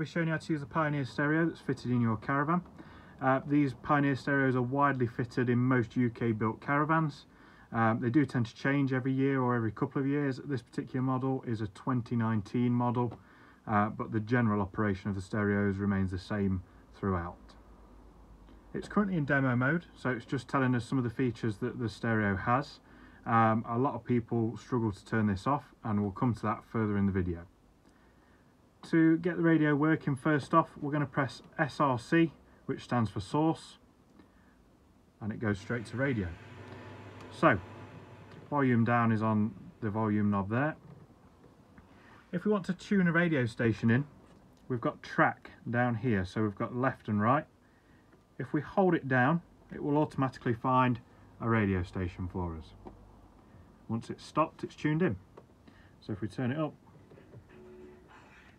be showing you how to use a Pioneer stereo that's fitted in your Caravan. These Pioneer stereos are widely fitted in most UK built caravans. They do tend to change every year or every couple of years. This particular model is a 2019 model, but the general operation of the stereos remains the same throughout. It's currently in demo mode, so it's just telling us some of the features that the stereo has. A lot of people struggle to turn this off, and we'll come to that further in the video. To get the radio working, first off, we're going to press SRC, which stands for source, and it goes straight to radio. So, volume down is on the volume knob there. If we want to tune a radio station in, we've got track down here, so we've got left and right. If we hold it down, it will automatically find a radio station for us. Once it's stopped, it's tuned in. So if we turn it up,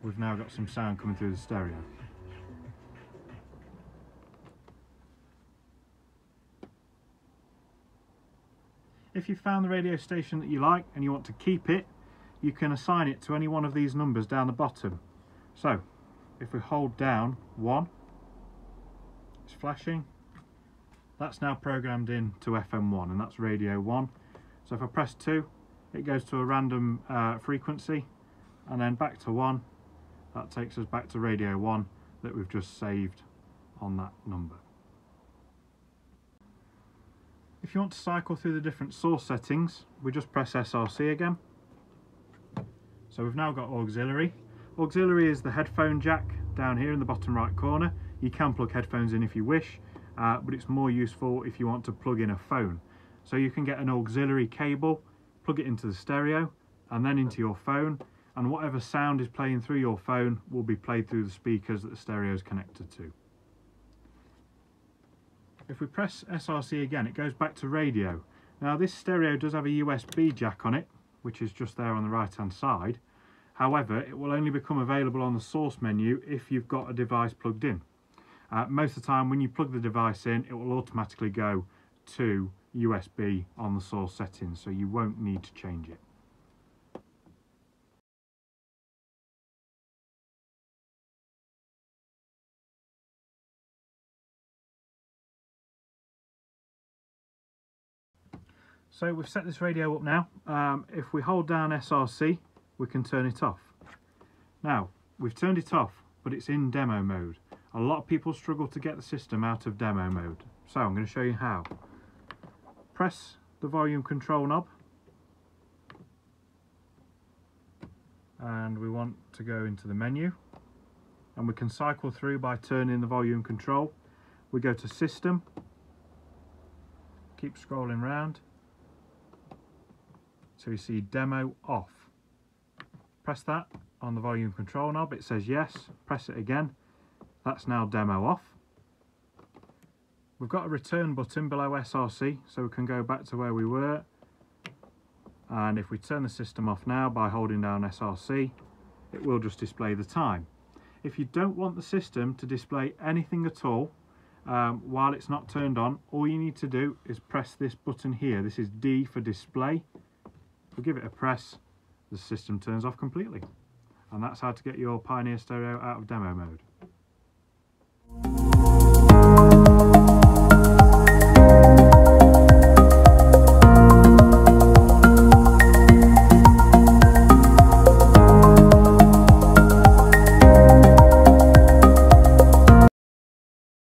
we've now got some sound coming through the stereo. If you found the radio station that you like and you want to keep it, you can assign it to any one of these numbers down the bottom. So if we hold down 1, it's flashing. That's now programmed in to FM1, and that's radio 1. So if I press 2, it goes to a random frequency, and then back to 1. That takes us back to radio 1 that we've just saved on that number. If you want to cycle through the different source settings, we just press SRC again. So we've now got Auxilary. Auxilary is the headphone jack down here in the bottom right corner. You can plug headphones in if you wish, but it's more useful if you want to plug in a phone. So you can get an auxiliary cable, plug it into the stereo and then into your phone, and whatever sound is playing through your phone will be played through the speakers that the stereo is connected to. If we press SRC again, it goes back to radio. Now this stereo does have a USB jack on it, which is just there on the right hand side. However, it will only become available on the source menu if you've got a device plugged in. Most of the time when you plug the device in, it will automatically go to USB on the source settings, so you won't need to change it. So we've set this radio up now. If we hold down SRC, we can turn it off. Now, we've turned it off, but it's in demo mode. A lot of people struggle to get the system out of demo mode. So I'm going to show you how. Press the volume control knob. And we want to go into the menu. And we can cycle through by turning the volume control. We go to System. Keep scrolling round. So you see demo off. Press that on the volume control knob, it says yes, press it again, that's now demo off. We've got a return button below SRC, so we can go back to where we were, and if we turn the system off now by holding down SRC, it will just display the time. If you don't want the system to display anything at all while it's not turned on, all you need to do is press this button here. This is D for display. If we give it a press, the system turns off completely. And that's how to get your Pioneer stereo out of demo mode.